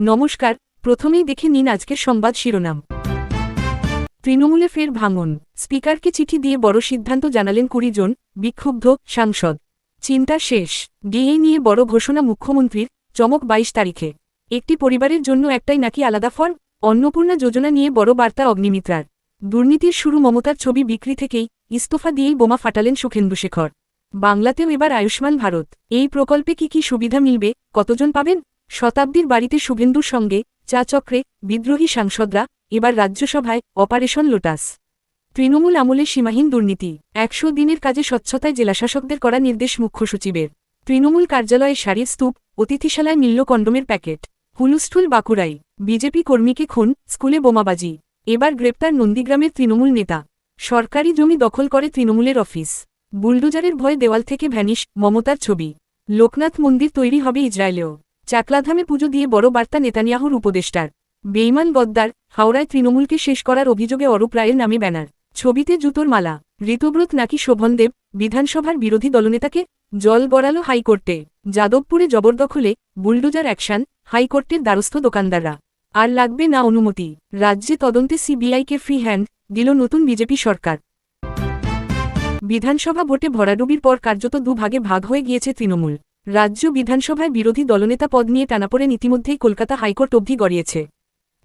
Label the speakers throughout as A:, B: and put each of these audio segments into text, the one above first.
A: নমস্কার, প্রথমেই দেখে নিন আজকের সংবাদ শিরোনাম। তৃণমূলে ফের ভাঙন, স্পিকারকে চিঠি দিয়ে বড় সিদ্ধান্ত জানালেন 20 জন বিক্ষুব্ধ সাংসদ। চিন্তা শেষ, ডিএ নিয়ে বড় ঘোষণা মুখ্যমন্ত্রীর, চমক 22 তারিখে। একটি পরিবারের জন্য একটাই নাকি আলাদা ফর্ম? অন্নপূর্ণা যোজনা নিয়ে বড় বার্তা অগ্নিমিত্রার। দুর্নীতির শুরু মমতার ছবি বিক্রি থেকেই, ইস্তফা দিয়েই বোমা ফাটালেন সুখেন্দুশেখর। বাংলাতেও এবার আয়ুষ্মান ভারত, এই প্রকল্পে কি সুবিধা মিলবে, কতজন পাবেন? শতাব্দীর বাড়িতে শুভেন্দুর সঙ্গে চা চক্রে বিদ্রোহী সাংসদরা, এবার রাজ্যসভায় অপারেশন লোটাস। তৃণমূল আমলে সীমাহীন দুর্নীতি, 100 দিনের কাজে স্বচ্ছতায় জেলাশাসকদের করা নির্দেশ মুখ্য সচিবের। তৃণমূল কার্যালয়ে শাড়ির স্তূপ, অতিথিশালায় মিলল কন্ডোমের প্যাকেট। হুলস্থুল বাঁকুড়ায়, বিজেপি কর্মীকে খুন, স্কুলে বোমাবাজি। এবার গ্রেপ্তার নন্দীগ্রামের তৃণমূল নেতা। সরকারি জমি দখল করে তৃণমূলের অফিস। বুলডোজারের ভয়ে দেওয়াল থেকে ভ্যানিশ মমতার ছবি। লোকনাথ মন্দির তৈরি হবে ইসরায়েলেও। চাকলাধামে পুজো দিয়ে বড় বার্তা নেতানিয়াহুর উপদেষ্টার। বেইমান গদ্দার, হাওড়ায় তৃণমূলকে শেষ করার অভিযোগে অরূপ রায়ের নামে ব্যানার। ছবিতে জুতোর মালা। ঋতব্রত নাকি শোভনদেব, বিধানসভার বিরোধী দলনেতাকে জল গড়ালো হাইকোর্টে। যাদবপুরে জবরদখলে বুলডোজার অ্যাকশন, হাইকোর্টের দ্বারস্থ দোকানদাররা। আর লাগবে না অনুমতি, রাজ্যে তদন্তে সিবিআইকে ফ্রি হ্যান্ড দিল নতুন বিজেপি সরকার। বিধানসভা ভোটে ভরাডুবির পর কার্যত দুভাগে ভাগ হয়ে গিয়েছে তৃণমূল। রাজ্য বিধানসভায় বিরোধী দলনেতা পদ নিয়ে টানাপোড়েন ইতিমধ্যেই কলকাতা হাইকোর্ট অবধি গড়িয়েছে।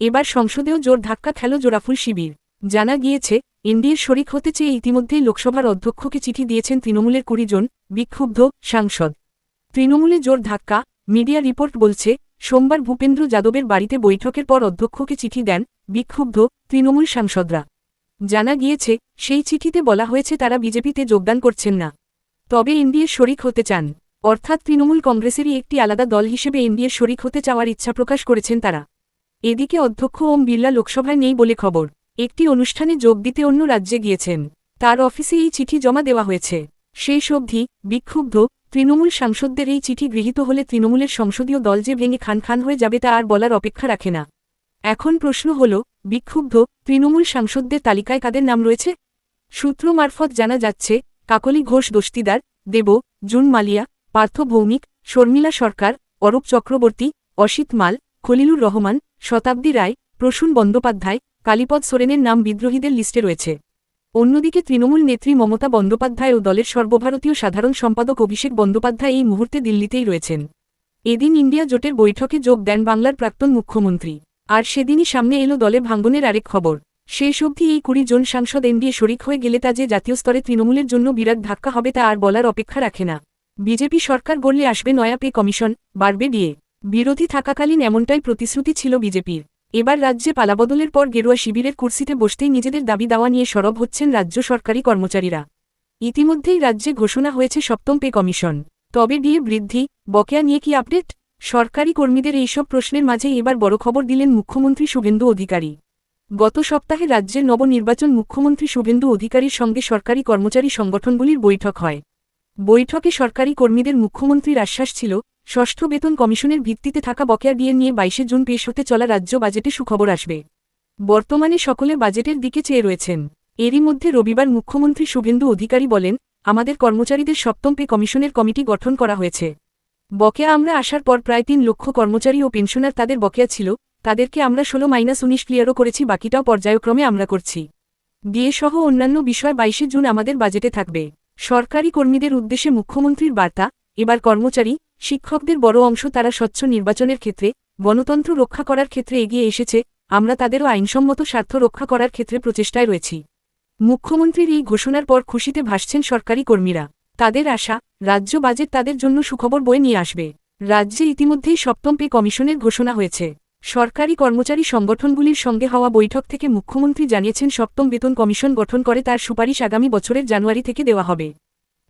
A: এবার সংসদেও জোর ধাক্কা খেল জোড়াফুল শিবির। জানা গিয়েছে, এনডিএর শরিক হতে চেয়ে ইতিমধ্যেই লোকসভার অধ্যক্ষকে চিঠি দিয়েছেন তৃণমূলের 20 জন বিক্ষুব্ধ সাংসদ। তৃণমূলে জোর ধাক্কা, মিডিয়া রিপোর্ট বলছে, সোমবার ভূপেন্দ্র যাদবের বাড়িতে বৈঠকের পর অধ্যক্ষকে চিঠি দেন বিক্ষুব্ধ তৃণমূল সাংসদরা। জানা গিয়েছে, সেই চিঠিতে বলা হয়েছে তারা বিজেপিতে যোগদান করছেন না, তবে এনডিএর শরিক হতে চান। অর্থাৎ তৃণমূল কংগ্রেসেরই একটি আলাদা দল হিসেবে এনডিএর শরিক হতে চাওয়ার ইচ্ছা প্রকাশ করেছেন তারা। এদিকে অধ্যক্ষ ওম বিড়লা লোকসভায় নেই বলে খবর। একটি অনুষ্ঠানে যোগ দিতে অন্য রাজ্যে গিয়েছেন। তার অফিসে এই চিঠি জমা দেওয়া হয়েছে। শেষ অবধি বিক্ষুব্ধ তৃণমূল সাংসদদের এই চিঠি গৃহীত হলে তৃণমূলের সংসদীয় দল যে ভেঙে খান খান হয়ে যাবে তা আর বলার অপেক্ষা রাখে না। এখন প্রশ্ন হল, বিক্ষুব্ধ তৃণমূল সাংসদদের তালিকায় কাদের নাম রয়েছে? সূত্র মারফত জানা যাচ্ছে, কাকলি ঘোষ দস্তিদার, দেব, জুন মালিয়া, পার্থ ভৌমিক, শর্মিলা সরকার, অরূপ চক্রবর্তী, অসিত মাল, খলিলুর রহমান, শতাব্দী রায়, প্রসূন বন্দ্যোপাধ্যায়, কালীপদ সোরেনের নাম বিদ্রোহীদের লিস্টে রয়েছে। অন্যদিকে তৃণমূল নেত্রী মমতা বন্দ্যোপাধ্যায় ও দলের সর্বভারতীয় সাধারণ সম্পাদক অভিষেক বন্দ্যোপাধ্যায় এই মুহূর্তে দিল্লিতেই রয়েছেন। এদিন ইন্ডিয়া জোটের বৈঠকে যোগ দেন বাংলার প্রাক্তন মুখ্যমন্ত্রী। আর সেদিনই সামনে এলো দলে ভাঙ্গনের আরেক খবর। শেষ অবধি এই 20 জন সাংসদ এনডিএ শরিক হয়ে গেলে তা যে জাতীয় স্তরে তৃণমূলের জন্য বিরাট ধাক্কা হবে তা আর বলার অপেক্ষা রাখে না। বিজেপি সরকার গড়লে আসবে নয়া পে কমিশন, বাড়বে ডিএ। বিরোধী থাকাকালীন এমনটাই প্রতিশ্রুতি ছিল বিজেপির। এবার রাজ্যে পালাবদলের পর গেরুয়া শিবিরের কুর্সিতে বসতেই নিজেদের দাবি দাওয়া নিয়ে সরব হচ্ছেন রাজ্য সরকারি কর্মচারীরা। ইতিমধ্যেই রাজ্যে ঘোষণা হয়েছে 7ম পে কমিশন। তবে ডিএ বৃদ্ধি, বকেয়া নিয়ে কি আপডেট? সরকারি কর্মীদের এইসব প্রশ্নের মাঝে এবার বড় খবর দিলেন মুখ্যমন্ত্রী শুভেন্দু অধিকারী। গত সপ্তাহে রাজ্যের নবনির্বাচন মুখ্যমন্ত্রী শুভেন্দু অধিকারীর সঙ্গে সরকারি কর্মচারী সংগঠনগুলির বৈঠক হয়। বৈঠকে সরকারি কর্মীদের মুখ্যমন্ত্রীর আশ্বাস ছিল, 6ষ্ঠ বেতন কমিশনের ভিত্তিতে থাকা বকেয়া ডিএ নিয়ে 22 জুন পেশ হতে চলা রাজ্য বাজেটে সুখবর আসবে। বর্তমানে সকলে বাজেটের দিকে চেয়ে রয়েছেন। এরই মধ্যে রবিবার মুখ্যমন্ত্রী শুভেন্দু অধিকারী বলেন, আমাদের কর্মচারীদের 7ম পে কমিশনের কমিটি গঠন করা হয়েছে। বকেয়া আমরা আসার পর প্রায় 3 লক্ষ কর্মচারী ও পেনশনার তাদের বকেয়া ছিল, তাদেরকে আমরা 16-19 ক্লিয়ারও করেছি, বাকিটাও পর্যায়ক্রমে আমরা করছি। ডিএ সহ অন্যান্য বিষয় 22 জুন আমাদের বাজেটে থাকবে। সরকারি কর্মীদের উদ্দেশ্যে মুখ্যমন্ত্রীর বার্তা, এবার কর্মচারী, শিক্ষকদের বড় অংশ তারা স্বচ্ছ নির্বাচনের ক্ষেত্রে, গণতন্ত্র রক্ষা করার ক্ষেত্রে এগিয়ে এসেছে, আমরা তাদেরও আইনসম্মত স্বার্থ রক্ষা করার ক্ষেত্রে প্রচেষ্টায় রয়েছি। মুখ্যমন্ত্রীর এই ঘোষণার পর খুশিতে ভাসছেন সরকারি কর্মীরা। তাদের আশা, রাজ্য বাজেট তাদের জন্য সুখবর বয়ে নিয়ে আসবে। রাজ্যে ইতিমধ্যেই 7ম পে কমিশনের ঘোষণা হয়েছে। সরকারি কর্মচারী সংগঠনগুলির সঙ্গে হওয়া বৈঠক থেকে মুখ্যমন্ত্রী জানিয়েছেন 7ম বেতন কমিশন গঠন করে তার সুপারিশ আগামী বছরের জানুয়ারি থেকে দেওয়া হবে।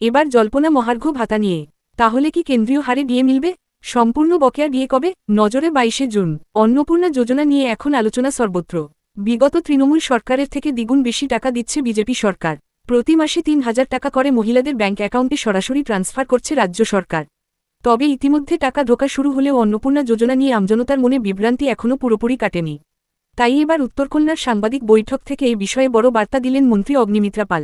A: এবার জল্পনা মহার্ঘ ভাতা নিয়ে। তাহলে কি কেন্দ্রীয় হারে ডিএ মিলবে? সম্পূর্ণ বকেয়া ডিএ কবে? নজরে 22 জুন। অন্নপূর্ণা যোজনা নিয়ে এখন আলোচনা সর্বত্র। বিগত তৃণমূল সরকারের থেকে দ্বিগুণ বেশি টাকা দিচ্ছে বিজেপি সরকার। প্রতি মাসে 3000 টাকা করে মহিলাদের ব্যাংক অ্যাকাউন্টে সরাসরি ট্রান্সফার করছে রাজ্য সরকার। তবে ইতিমধ্যে টাকা ঢোকা শুরু হলেও অন্নপূর্ণা যোজনা নিয়ে আমজনতার মনে বিভ্রান্তি এখনও পুরোপুরি কাটেনি। তাই এবার উত্তরকন্যার সাংবাদিক বৈঠক থেকে এই বিষয়ে বড় বার্তা দিলেন মন্ত্রী অগ্নিমিত্রা পাল।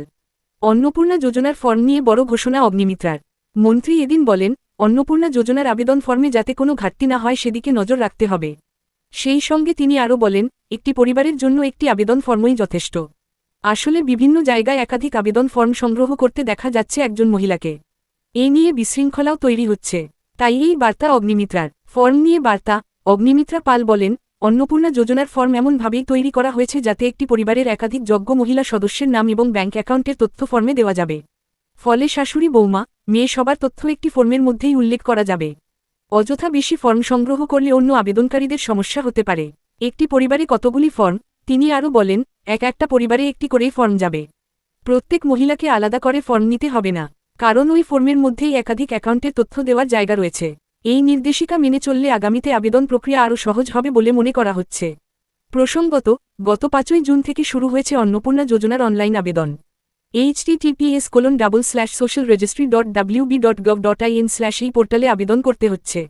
A: অন্নপূর্ণা যোজনার ফর্ম নিয়ে বড় ঘোষণা অগ্নিমিত্রার। মন্ত্রী এদিন বলেন, অন্নপূর্ণা যোজনার আবেদন ফর্মে যাতে কোনো ঘাটতি না হয় সেদিকে নজর রাখতে হবে। সেই সঙ্গে তিনি আরও বলেন, একটি পরিবারের জন্য একটি আবেদন ফর্মই যথেষ্ট। আসলে বিভিন্ন জায়গায় একাধিক আবেদন ফর্ম সংগ্রহ করতে দেখা যাচ্ছে একজন মহিলাকে। এ নিয়ে বিশৃঙ্খলাও তৈরি হচ্ছে। তাই এই বার্তা অগ্নিমিত্রার। ফর্ম নিয়ে বার্তা। অগ্নিমিত্রা পাল বলেন, অন্নপূর্ণা যোজনার ফর্ম এমনভাবেই তৈরি করা হয়েছে যাতে একটি পরিবারের একাধিক যোগ্য মহিলা সদস্যের নাম এবং ব্যাংক অ্যাকাউন্টের তথ্য ফর্মে দেওয়া যাবে। ফলে শাশুড়ি, বৌমা, মেয়ে সবার তথ্য একটি ফর্মের মধ্যেই উল্লেখ করা যাবে। অযথা বেশি ফর্ম সংগ্রহ করলে অন্য আবেদনকারীদের সমস্যা হতে পারে। একটি পরিবারে কতগুলি ফর্ম? তিনি আরও বলেন, একটা পরিবারে একটি করেই ফর্ম যাবে। প্রত্যেক মহিলাকে আলাদা করে ফর্ম নিতে হবে না, কারণ ওই ফর্মের মধ্যেই একাধিক অ্যাকাউন্টের তথ্য দেওয়ার জায়গা রয়েছে। এই নির্দেশিকা মেনে চললে আগামীতে আবেদন প্রক্রিয়া আরও সহজ হবে বলে মনে করা হচ্ছে। প্রসঙ্গত, গত 5ই জুন থেকে শুরু হয়েছে অন্নপূর্ণা যোজনার অনলাইন আবেদন। https://socialregistry.wb.gov.in/ এই পোর্টালে আবেদন করতে হচ্ছে।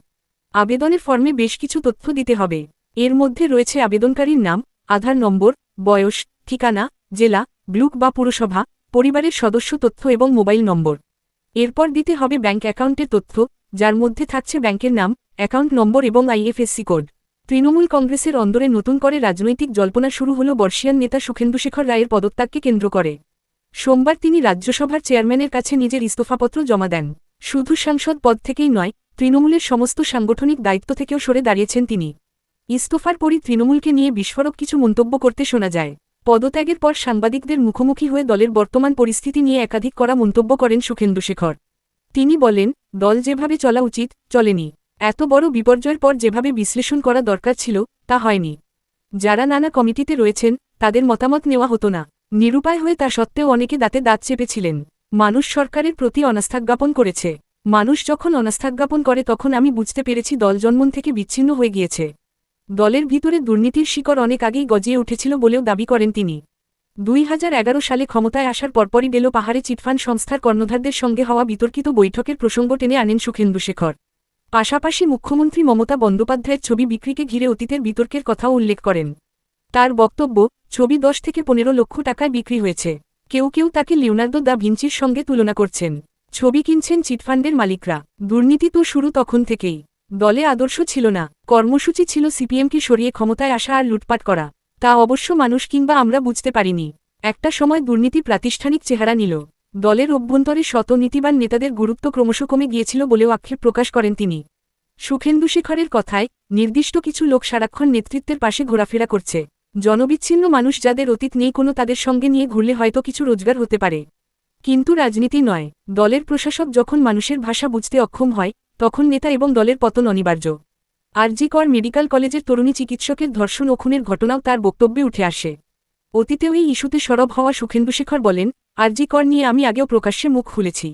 A: আবেদনের ফর্মে বেশ কিছু তথ্য দিতে হবে। এর মধ্যে রয়েছে আবেদনকারীর নাম, আধার নম্বর, বয়স, ঠিকানা, জেলা, ব্লক বা পুরসভা, পরিবারের সদস্য তথ্য এবং মোবাইল নম্বর। এরপর দিতে হবে ব্যাংক অ্যাকাউন্টের তথ্য, যার মধ্যে থাকছে ব্যাংকের নাম, অ্যাকাউন্ট নম্বর এবং আইএফএসসি কোড। তৃণমূল কংগ্রেসের অন্দরে নতুন করে রাজনৈতিক জল্পনা শুরু হল বর্ষীয়ান নেতা সুখেন্দুশেখর রায়ের পদত্যাগকে কেন্দ্র করে। সোমবার তিনি রাজ্যসভার চেয়ারম্যানের কাছে নিজের ইস্তফাপত্র জমা দেন। শুধু সাংসদ পদ থেকেই নয়, তৃণমূলের সমস্ত সাংগঠনিক দায়িত্ব থেকেও সরে দাঁড়িয়েছেন তিনি। ইস্তফার পরই তৃণমূলকে নিয়ে বিস্ফোরক কিছু মন্তব্য করতে শোনা যায়। পদত্যাগের পর সাংবাদিকদের মুখোমুখি হয়ে দলের বর্তমান পরিস্থিতি নিয়ে একাধিক কড়া মন্তব্য করেন সুখেন্দুশেখর। তিনি বলেন, দল যেভাবে চলা উচিত, চলেনি। এত বড় বিপর্যয়ের পর যেভাবে বিশ্লেষণ করা দরকার ছিল, তা হয়নি। যারা নানা কমিটিতে রয়েছেন, তাদের মতামত নেওয়া হতো না। নিরুপায় হয়ে তা সত্ত্বেও অনেকে দাঁতে দাঁত চেপেছিলেন। মানুষ সরকারের প্রতি অনাস্থাজ্ঞাপন করেছে। মানুষ যখন অনাস্থাজ্ঞাপন করে তখন আমি বুঝতে পেরেছি দল জন্মন থেকে বিচ্ছিন্ন হয়ে গিয়েছে। দলের ভিতরে দুর্নীতির শিকড় অনেক আগেই গজিয়ে উঠেছিল বলেও দাবি করেন তিনি। 2011 সালে ক্ষমতায় আসার পরপরই ডেলো পাহাড়ে চিটফান্ড সংস্থার কর্ণধারদের সঙ্গে হওয়া বিতর্কিত বৈঠকের প্রসঙ্গ টেনে আনেন সুখেন্দুশেখর। পাশাপাশি মুখ্যমন্ত্রী মমতা বন্দ্যোপাধ্যায়ের ছবি বিক্রিকে ঘিরে অতীতের বিতর্কের কথাও উল্লেখ করেন। তার বক্তব্য, ছবি 10 থেকে 15 লক্ষ টাকায় বিক্রি হয়েছে। কেউ কেউ তাকে লিওনার্দো দা ভিঞ্চির সঙ্গে তুলনা করছেন। ছবি কিনছেন চিটফান্ডের মালিকরা। দুর্নীতি তো শুরু তখন থেকেই। দলে আদর্শ ছিল না, কর্মসূচি ছিল সিপিএমকে সরিয়ে ক্ষমতায় আসা আর লুটপাট করা। তা অবশ্য মানুষ কিংবা আমরা বুঝতে পারিনি। একটা সময় দুর্নীতি প্রাতিষ্ঠানিক চেহারা নিল। দলের অভ্যন্তরে শত নীতিবান নেতাদের গুরুত্ব ক্রমশ কমে গিয়েছিল বলেও আক্ষেপ প্রকাশ করেন তিনি। সুখেন্দুশেখরের কথায়, নির্দিষ্ট কিছু লোক সারাক্ষণ নেতৃত্বের পাশে ঘোরাফেরা করছে। জনবিচ্ছিন্ন মানুষ যাদের অতীত নেই কোনো, তাদের সঙ্গে নিয়ে ঘুরলে হয়তো কিছু রোজগার হতে পারে, কিন্তু রাজনীতি নয়। দলের প্রশাসক যখন মানুষের ভাষা বুঝতে অক্ষম হয়, তখন নেতা এবং দলের পতন অনিবার্য। আরজি কর মেডিকেল কলেজের তরুণী চিকিৎসকের ধর্ষণ ও খুনের ঘটনাও তার বক্তব্যে উঠে আসে। অতীতেও এই ইস্যুতে সরব হওয়া সুখেন্দুশেখর বলেন, আরজি কর নিয়ে আমি আগেও প্রকাশ্যে মুখ খুলেছি,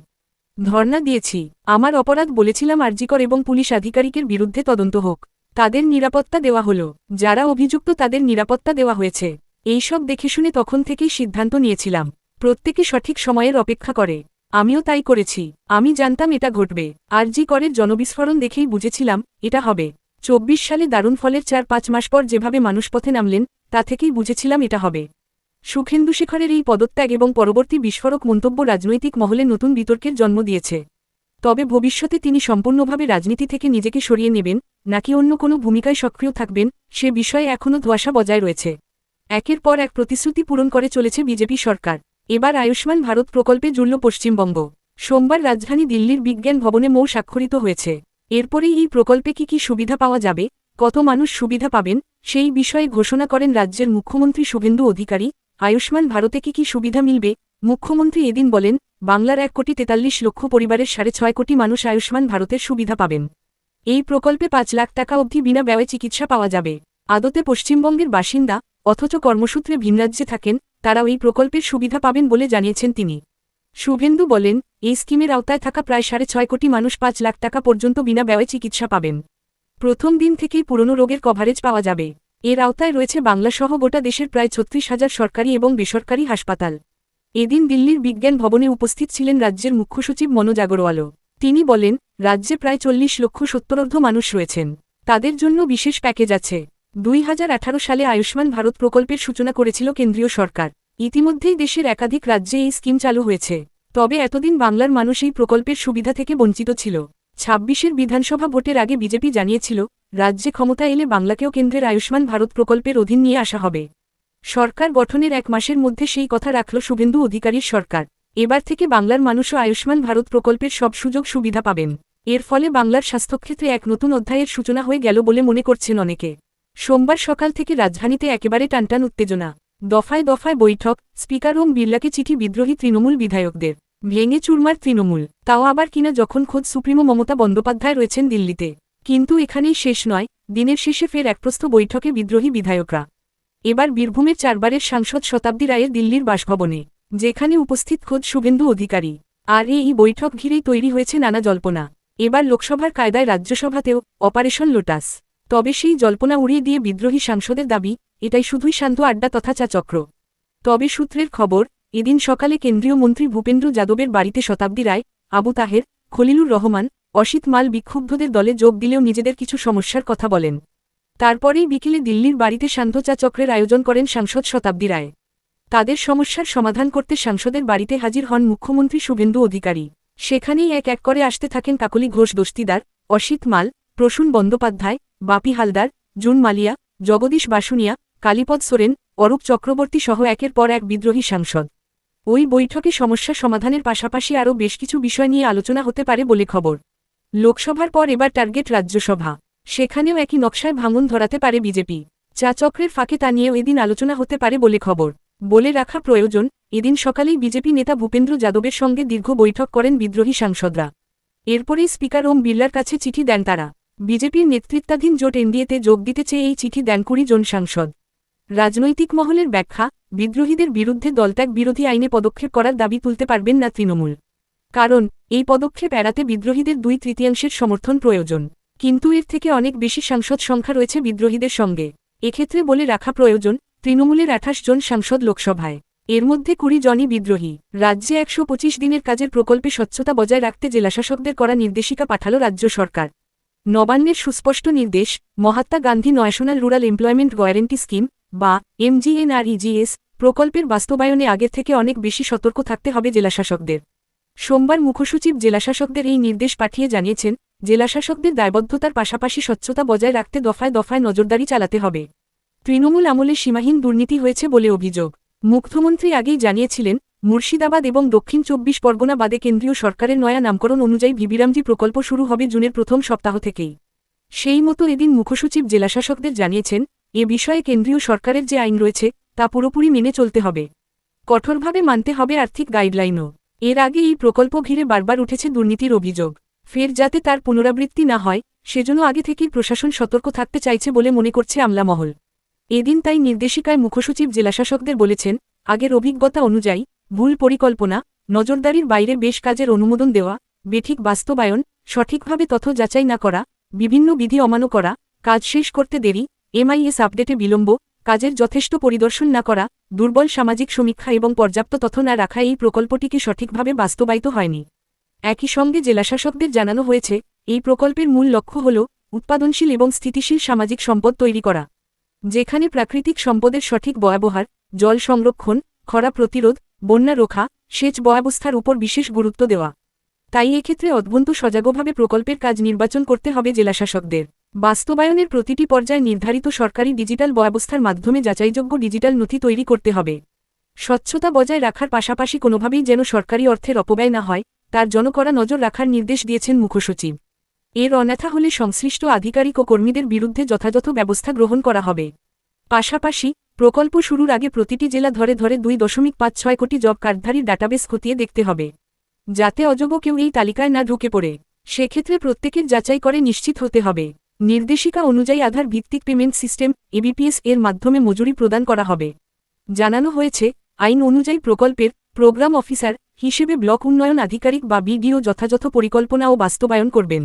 A: ধর্ণা দিয়েছি। আমার অপরাধ বলেছিলাম আরজি কর এবং পুলিশ আধিকারিকের বিরুদ্ধে তদন্ত হোক। তাদের নিরাপত্তা দেওয়া হলো। যারা অভিযুক্ত তাদের নিরাপত্তা দেওয়া হয়েছে। এইসব দেখে শুনে তখন থেকেই সিদ্ধান্ত নিয়েছিলাম। প্রত্যেকে সঠিক সময়ের অপেক্ষা করে। আমিও তাই করেছি। আমি জানতাম এটা ঘটবে। আরজি করের জনবিস্ফোরণ দেখেই বুঝেছিলাম, এটা হবে। 24 সালে দারুণ ফলের 4-5 মাস পর যেভাবে মানুষ পথে নামলেন, তা থেকেই বুঝেছিলাম এটা হবে। সুখেন্দুশেখরের এই পদত্যাগ এবং পরবর্তী বিস্ফোরক মন্তব্য রাজনৈতিক মহলে নতুন বিতর্কের জন্ম দিয়েছে। তবে ভবিষ্যতে তিনি সম্পূর্ণভাবে রাজনীতি থেকে নিজেকে সরিয়ে নেবেন, নাকি অন্য কোনো ভূমিকায় সক্রিয় থাকবেন, সে বিষয়ে এখনও ধোঁয়াশা বজায় রয়েছে। একের পর এক প্রতিশ্রুতি পূরণ করে চলেছে বিজেপি সরকার। এবার আয়ুষ্মান ভারত প্রকল্পে জুড়ল পশ্চিমবঙ্গ। সোমবার রাজধানী দিল্লির বিজ্ঞান ভবনে মৌ স্বাক্ষরিত হয়েছে। এরপরেই এই প্রকল্পে কি কি সুবিধা পাওয়া যাবে, কত মানুষ সুবিধা পাবেন, সেই বিষয়ে ঘোষণা করেন রাজ্যের মুখ্যমন্ত্রী শুভেন্দু অধিকারী। আয়ুষ্মান ভারতে কি কি সুবিধা মিলবে? মুখ্যমন্ত্রী এদিন বলেন, বাংলার 1,43,00,000 পরিবারের 6.5 কোটি মানুষ আয়ুষ্মান ভারতের সুবিধা পাবেন। এই প্রকল্পে 5 লাখ টাকা অবধি বিনা ব্যয়ে চিকিৎসা পাওয়া যাবে। আদতে পশ্চিমবঙ্গের বাসিন্দা, অথচ কর্মসূত্রে ভিনরাজ্যে থাকেন, তারাও এই প্রকল্পের সুবিধা পাবেন বলে জানিয়েছেন তিনি। শুভেন্দু বলেন, এই স্কিমের আওতায় থাকা প্রায় 6.5 কোটি মানুষ 5 লাখ টাকা পর্যন্ত বিনা ব্যয়ে চিকিৎসা পাবেন। প্রথম দিন থেকেই পুরনো রোগের কভারেজ পাওয়া যাবে। এর আওতায় রয়েছে বাংলাসহ গোটা দেশের প্রায় 36,000 সরকারি এবং বেসরকারি হাসপাতাল। এদিন দিল্লির বিজ্ঞান ভবনে উপস্থিত ছিলেন রাজ্যের মুখ্য সচিব মনোজ আগরওয়ালও। তিনি বলেন, রাজ্যে প্রায় 40,70,000 মানুষ রয়েছেন। তাদের জন্য বিশেষ প্যাকেজ আছে। 2018 সালে আয়ুষ্মান ভারত প্রকল্পের সূচনা করেছিল কেন্দ্রীয় সরকার। ইতিমধ্যেই দেশের একাধিক রাজ্যে এই স্কিম চালু হয়েছে। তবে এতদিন বাংলার মানুষ এই প্রকল্পের সুবিধা থেকে বঞ্চিত ছিল। ২৬-এর বিধানসভা ভোটের আগে বিজেপি জানিয়েছিল রাজ্যে ক্ষমতা এলে বাংলাকেও কেন্দ্রের আয়ুষ্মান ভারত প্রকল্পের অধীন নিয়ে আসা হবে। সরকার গঠনের ১ মাসের মধ্যে সেই কথা রাখল শুভেন্দু অধিকারীর সরকার। এবার থেকে বাংলার মানুষও আয়ুষ্মান ভারত প্রকল্পের সব সুযোগ সুবিধা পাবেন। এর ফলে বাংলার স্বাস্থ্যক্ষেত্রে এক নতুন অধ্যায়ের সূচনা হয়ে গেল বলে মনে করছেন অনেকে। সোমবার সকাল থেকে রাজধানীতে একেবারে টানটান উত্তেজনা। দফায় দফায় বৈঠক, স্পিকার ওম বিড়লাকে চিঠি বিদ্রোহী তৃণমূল বিধায়কদের। ভেঙে চুরমার তৃণমূল, তাও আবার কিনা যখন খোদ সুপ্রিমো মমতা বন্দ্যোপাধ্যায় রয়েছেন দিল্লিতে। কিন্তু এখানেই শেষ নয়, দিনের শেষে ফের একপ্রস্থ বৈঠকে বিদ্রোহী বিধায়করা। এবার বীরভূমের ৪বারের সাংসদ শতাব্দী রায়ের দিল্লির বাসভবনে, যেখানে উপস্থিত খোদ শুভেন্দু অধিকারী। আর এই বৈঠক ঘিরেই তৈরি হয়েছে নানা জল্পনা। এবার লোকসভার কায়দায় রাজ্যসভাতেও অপারেশন লোটাস। তবে সেই জল্পনা উড়িয়ে দিয়ে বিদ্রোহী সাংসদের দাবি, এটাই শুধুই শান্ত আড্ডা তথা চা চক্র। তবে সূত্রের খবর, এদিন সকালে কেন্দ্রীয় মন্ত্রী ভূপেন্দ্র যাদবের বাড়িতে শতাব্দী রায়, আবু তাহের, খলিলুর রহমান, অসিত মাল বিক্ষুব্ধদের দলে যোগ দিলেও নিজেদের কিছু সমস্যার কথা বলেন। তারপরেই বিকেলে দিল্লির বাড়িতে শান্ত চা চক্রের আয়োজন করেন সাংসদ শতাব্দী রায়। তাদের সমস্যার সমাধান করতে সাংসদের বাড়িতে হাজির হন মুখ্যমন্ত্রী শুভেন্দু অধিকারী। সেখানেই এক এক করে আসতে থাকেন কাকলি ঘোষ দস্তিদার, অসিত মাল, প্রসূন বন্দ্যোপাধ্যায়, বাপি হালদার, জুন মালিয়া, জগদীশ বাসুনিয়া, কালীপদ সোরেন, অরূপ চক্রবর্তী সহ একের পর এক বিদ্রোহী সাংসদ। ওই বৈঠকে সমস্যা সমাধানের পাশাপাশি আরও বেশ কিছু বিষয় নিয়ে আলোচনা হতে পারে বলে খবর। লোকসভার পর এবার টার্গেট রাজ্যসভা, সেখানেও একই নকশায় ভাঙন ধরাতে পারে বিজেপি। চা চক্রের ফাঁকে তা নিয়েও এদিন আলোচনা হতে পারে বলে খবর। বলে রাখা প্রয়োজন, এদিন সকালেই বিজেপি নেতা ভূপেন্দ্র যাদবের সঙ্গে দীর্ঘ বৈঠক করেন বিদ্রোহী সাংসদরা। এরপরেই স্পিকার ওম বিড়লার কাছে চিঠি দেন তারা। বিজেপির নেতৃত্বাধীন জোট এনডিএতে যোগ দিতে চেয়ে এই চিঠি দেন ২০ জন সাংসদ। রাজনৈতিক মহলের ব্যাখ্যা, বিদ্রোহীদের বিরুদ্ধে দলত্যাগ বিরোধী আইনে পদক্ষেপ করার দাবি তুলতে পারবেন না তৃণমূল। কারণ এই পদক্ষেপ এড়াতে বিদ্রোহীদের ২/৩ সমর্থন প্রয়োজন। কিন্তু এর থেকে অনেক বেশি সাংসদ সংখ্যা রয়েছে বিদ্রোহীদের সঙ্গে। এক্ষেত্রে বলে রাখা প্রয়োজন, তৃণমূলের ২৮ জন সাংসদ লোকসভায়, এর মধ্যে ২০ জনই বিদ্রোহী। রাজ্যে ১২৫ দিনের কাজের প্রকল্পে স্বচ্ছতা বজায় রাখতে জেলাশাসকদের করা নির্দেশিকা পাঠাল রাজ্য সরকার। নবান্নের সুস্পষ্ট নির্দেশ, Mahatma Gandhi national rural employment guarantee scheme বা MGNREGS প্রকল্পের বাস্তবায়নে আগের থেকে অনেক বেশি সতর্ক থাকতে হবে জেলাশাসকদের। সোমবার মুখ্যসচিব জেলাশাসকদের এই নির্দেশ পাঠিয়ে জানিয়েছেন, জেলাশাসকদের দায়বদ্ধতার পাশাপাশি স্বচ্ছতা বজায় রাখতে দফায় দফায় নজরদারি চালাতে হবে। তৃণমূল আমলে সীমাহীন দুর্নীতি হয়েছে বলে অভিযোগ। মুখ্যমন্ত্রী আগেই জানিয়েছিলেন, মুর্শিদাবাদ এবং দক্ষিণ ২৪ পরগনা বাদে কেন্দ্রীয় সরকারের নয়া নামকরণ অনুযায়ী ভিবিরামজি প্রকল্প শুরু হবে জুনের প্রথম সপ্তাহ থেকেই। সেই মতো এদিন মুখ্যসচিব জেলাশাসকদের জানিয়েছেন, এ বিষয়ে কেন্দ্রীয় সরকারের যে আইন রয়েছে তা পুরোপুরি মেনে চলতে হবে। কঠোরভাবে মানতে হবে আর্থিক গাইডলাইনও। এর আগে এই প্রকল্প ঘিরে বারবার উঠেছে দুর্নীতির অভিযোগ। ফের যাতে তার পুনরাবৃত্তি না হয়, সেজন্য আগে থেকেই প্রশাসন সতর্ক থাকতে চাইছে বলে মনে করছে আমলামহল। এদিন তাই নির্দেশিকায় মুখ্যসচিব জেলাশাসকদের বলেছেন, আগের অভিজ্ঞতা অনুযায়ী ভুল পরিকল্পনা, নজরদারির বাইরে বেশ কাজের অনুমোদন দেওয়া, বেঠিক বাস্তবায়ন, সঠিকভাবে তথ্য যাচাই না করা, বিভিন্ন বিধি অমান্য করা, কাজ শেষ করতে দেরি, MIS আপডেটে বিলম্ব, কাজের যথেষ্ট পরিদর্শন না করা, দুর্বল সামাজিক সমীক্ষা এবং পর্যাপ্ত তথ্য না রাখা এই প্রকল্পটিকে সঠিকভাবে বাস্তবায়িত হয়নি। একই সঙ্গে জেলাশাসকদের জানানো হয়েছে, এই প্রকল্পের মূল লক্ষ্য হল উৎপাদনশীল এবং স্থিতিশীল সামাজিক সম্পদ তৈরি করা, যেখানে প্রাকৃতিক সম্পদের সঠিক ব্যবহার, জল সংরক্ষণ, খরা প্রতিরোধ, বন্যা রক্ষা, সেচ ব্যবস্থার উপর বিশেষ গুরুত্ব দেওয়া। তাই এক্ষেত্রে অত্যন্ত সজাগভাবে প্রকল্পের কাজ নির্বাচন করতে হবে জেলাশাসকদের। বাস্তবায়নের প্রতিটি পর্যায়ে নির্ধারিত সরকারি ডিজিটাল ব্যবস্থার মাধ্যমে যাচাইযোগ্য ডিজিটাল নথি তৈরি করতে হবে। স্বচ্ছতা বজায় রাখার পাশাপাশি কোনোভাবেই যেন সরকারি অর্থের অপব্যয় না হয়, তার জন্য কড়া নজর রাখার নির্দেশ দিয়েছেন মুখ্যসচিব। এর অন্যথা হলে সংশ্লিষ্ট আধিকারিক ও কর্মীদের বিরুদ্ধে যথাযথ ব্যবস্থা গ্রহণ করা হবে। পাশাপাশি প্রকল্প শুরুর আগে প্রতিটি জেলা ধরে ধরে 2.56 কোটি জব কার্ডধারীর ডাটাবেস খতিয়ে দেখতে হবে, যাতে অযোগ্য কেউ এই তালিকায় না ঢুকে পড়ে। সেক্ষেত্রে প্রত্যেকের যাচাই করে নিশ্চিত হতে হবে। নির্দেশিকা অনুযায়ী আধার ভিত্তিক পেমেন্ট সিস্টেম ABPS এর মাধ্যমে মজুরি প্রদান করা হবে। জানানো হয়েছে, আইন অনুযায়ী প্রকল্পের প্রোগ্রাম অফিসার হিসেবে ব্লক উন্নয়ন আধিকারিক বা BDO যথাযথ পরিকল্পনা ও বাস্তবায়ন করবেন।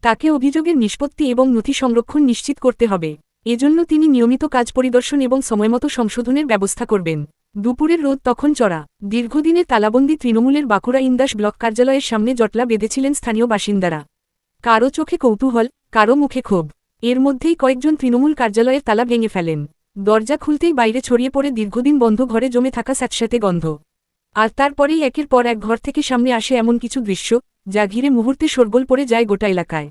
A: তাকে অভিযোগের নিষ্পত্তি এবং নথি সংরক্ষণ নিশ্চিত করতে হবে। এজন্য তিনি নিয়মিত কাজ পরিদর্শন এবং সময়মতো সংশোধনের ব্যবস্থা করবেন। দুপুরের রোদ তখন চড়া। দীর্ঘদিনের তালাবন্দি তৃণমূলের বাঁকুড়া ইন্দাস ব্লক কার্যালয়ের সামনে জটলা বেঁধেছিলেন স্থানীয় বাসিন্দারা। কারো চোখে কৌতূহল, কারো মুখে ক্ষোভ। এর মধ্যেই কয়েকজন তৃণমূল কার্যালয়ের তালা ভেঙে ফেলেন। দরজা খুলতেই বাইরে ছড়িয়ে পড়ে দীর্ঘদিন বন্ধ ঘরে জমে থাকা স্যাঁতস্যাঁতে গন্ধ। আর তারপরেই একের পর এক ঘর থেকে সামনে আসে এমন কিছু দৃশ্য, যা ঘিরে মুহূর্তে শোরগোল পড়ে যায় গোটা এলাকায়।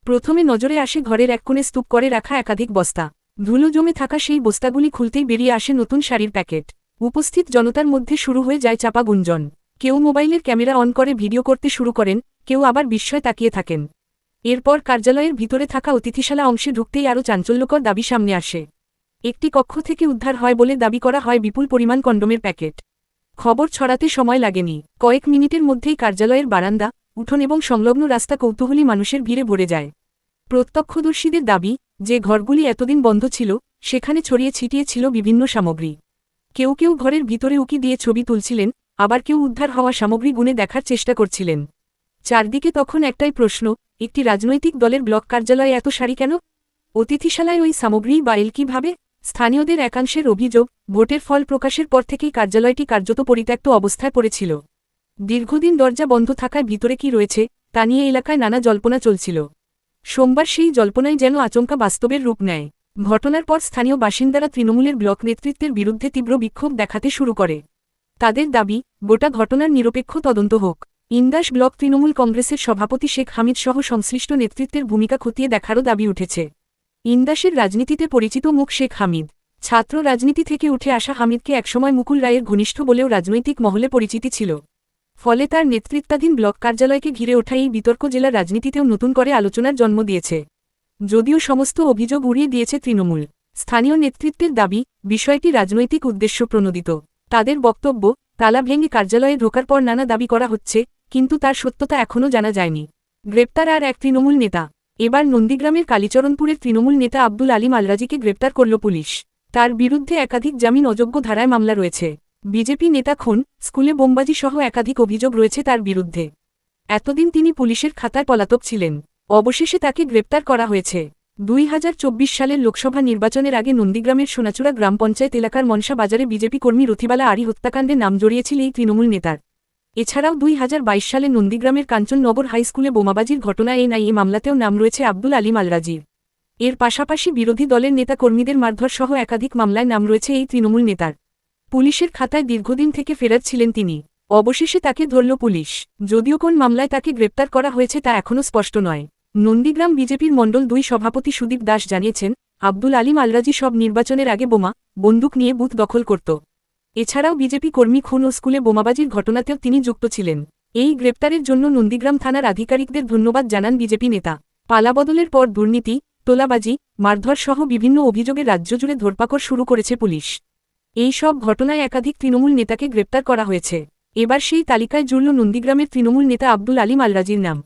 A: প্রথমে নজরে আসে ঘরের এক কোণে স্তূপ করে রাখা একাধিক বস্তা। ধুলো জমে থাকা সেই বস্তাগুলি খুলতেই বেরিয়ে আসে নতুন শাড়ির প্যাকেট। উপস্থিত জনতার মধ্যে শুরু হয়ে যায় চাপা গুঞ্জন। কেউ মোবাইলের ক্যামেরা অন করে ভিডিও করতে শুরু করেন, কেউ আবার বিস্ময়ে তাকিয়ে থাকেন। এরপর কার্যালয়ের ভিতরে থাকা অতিথিশালা অংশে ঢুকতেই আরও চাঞ্চল্যকর দাবি সামনে আসে। একটি কক্ষ থেকে উদ্ধার হয় বলে দাবি করা হয় বিপুল পরিমাণ কন্ডোমের প্যাকেট। খবর ছড়াতে সময় লাগেনি, কয়েক মিনিটের মধ্যেই কার্যালয়ের বারান্দা, উঠোন এবং সংলগ্ন রাস্তা কৌতূহলী মানুষের ভিড়ে ভরে যায়। প্রত্যক্ষদর্শীদের দাবি, যে ঘরগুলি এতদিন বন্ধ ছিল, সেখানে ছড়িয়ে ছিটিয়ে ছিল বিভিন্ন সামগ্রী। কেউ কেউ ঘরের ভিতরে উকি দিয়ে ছবি তুলছিলেন, আবার কেউ উদ্ধার হওয়া সামগ্রী গুনে দেখার চেষ্টা করছিলেন। চারদিকে তখন একটাই প্রশ্ন, একটি রাজনৈতিক দলের ব্লক কার্যালয়ে এত শাড়ি কেন? অতিথিশালায় ওই সামগ্রী বা এল কীভাবে? স্থানীয়দের একাংশের অভিযোগ, ভোটের ফল প্রকাশের পর থেকেই কার্যালয়টি কার্যত পরিত্যক্ত অবস্থায় পড়েছিল। দীর্ঘদিন দরজা বন্ধ থাকায় ভিতরে কি রয়েছে, তা নিয়ে এলাকায় নানা জল্পনা চলছিল। সোমবার সেই জল্পনাই যেন আচমকা বাস্তবের রূপ নেয়। ঘটনার পর স্থানীয় বাসিন্দারা তৃণমূলের ব্লক নেতৃত্বের বিরুদ্ধে তীব্র বিক্ষোভ দেখাতে শুরু করে। তাদের দাবি, গোটা ঘটনার নিরপেক্ষ তদন্ত হোক। ইন্দাস ব্লক তৃণমূল কংগ্রেসের সভাপতি শেখ হামিদ সহ সংশ্লিষ্ট নেতৃত্বের ভূমিকা খতিয়ে দেখারও দাবি উঠেছে। ইন্দাসের রাজনীতিতে পরিচিত মুখ শেখ হামিদ। ছাত্র রাজনীতি থেকে উঠে আসা হামিদকে একসময় মুকুল রায়ের ঘনিষ্ঠ বলেও রাজনৈতিক মহলে পরিচিতি ছিল। ফলে তার নেতৃত্বাধীন ব্লক কার্যালয়কে ঘিরে ওঠা এই বিতর্ক জেলা রাজনীতিতেও নতুন করে আলোচনার জন্ম দিয়েছে। যদিও সমস্ত অভিযোগ উড়িয়ে দিয়েছে তৃণমূল, স্থানীয় নেতৃত্বের দাবি, বিষয়টি রাজনৈতিক উদ্দেশ্য প্রণোদিত। তাদের বক্তব্য, তালা ভেঙে কার্যালয়ে ঢোকার পর নানা দাবি করা হচ্ছে, কিন্তু তার সত্যতা এখনও জানা যায়নি। গ্রেপ্তার আর এক তৃণমূল নেতা। এবার নন্দীগ্রামের কালীচরণপুরের তৃণমূল নেতা আব্দুল আলিম আলরাজিকে গ্রেপ্তার করল পুলিশ। তার বিরুদ্ধে একাধিক জামিন অযোগ্য ধারায় মামলা রয়েছে। বিজেপি নেতা খুন, স্কুলে বোমবাজি সহ একাধিক অভিযোগ রয়েছে তার বিরুদ্ধে। এতদিন তিনি পুলিশের খাতায় পলাতক ছিলেন। অবশেষে তাকে গ্রেপ্তার করা হয়েছে। 2024 সালের লোকসভা নির্বাচনের আগে নন্দীগ্রামের সোনাচূড়া গ্রাম পঞ্চায়েত এলাকার মনসা বাজারে বিজেপি কর্মী রথিবালা আরি হত্যাকাণ্ডে নাম জড়িয়েছিল এই তৃণমূল নেতার। এছাড়াও 2022 সালে নন্দীগ্রামের কাঞ্চননগর হাইস্কুলে বোমাবাজির ঘটনা এনআইএ মামলাতেও নাম রয়েছে আব্দুল আলিম আলরাজির। এর পাশাপাশি বিরোধী দলের নেতা কর্মীদের মারধর সহ একাধিক মামলায় নাম রয়েছে এই তৃণমূল নেতার। পুলিশের খাতায় দীর্ঘদিন থেকে ফেরার ছিলেন তিনি। অবশেষে তাকে ধরল পুলিশ। যদিও কোন মামলায় তাকে গ্রেপ্তার করা হয়েছে তা এখনও স্পষ্ট নয়। নন্দীগ্রাম বিজেপির মণ্ডল 2 সভাপতি সুদীপ দাস জানিয়েছেন, আব্দুল আলিম আলরাজি সব নির্বাচনের আগে বোমা, বন্দুক নিয়ে বুথ দখল করত। এছাড়াও বিজেপি কর্মী খুন ও স্কুলে বোমাবাজির ঘটনাতেও তিনি যুক্ত ছিলেন। এই গ্রেপ্তারের জন্য নন্দীগ্রাম থানার আধিকারিকদের ধন্যবাদ জানান বিজেপি নেতা। পালাবদলের পর দুর্নীতি, তোলাবাজি, মারধর সহ বিভিন্ন অভিযোগে রাজ্যজুড়ে ধরপাকড় শুরু করেছে পুলিশ। এই সব ঘটনায় একাধিক তৃণমূল নেতাকে গ্রেপ্তার করা হয়েছে। এবার সেই তালিকায় জুড়ল নন্দীগ্রামের তৃণমূল নেতা আব্দুল আলিম আলরাজির নাম।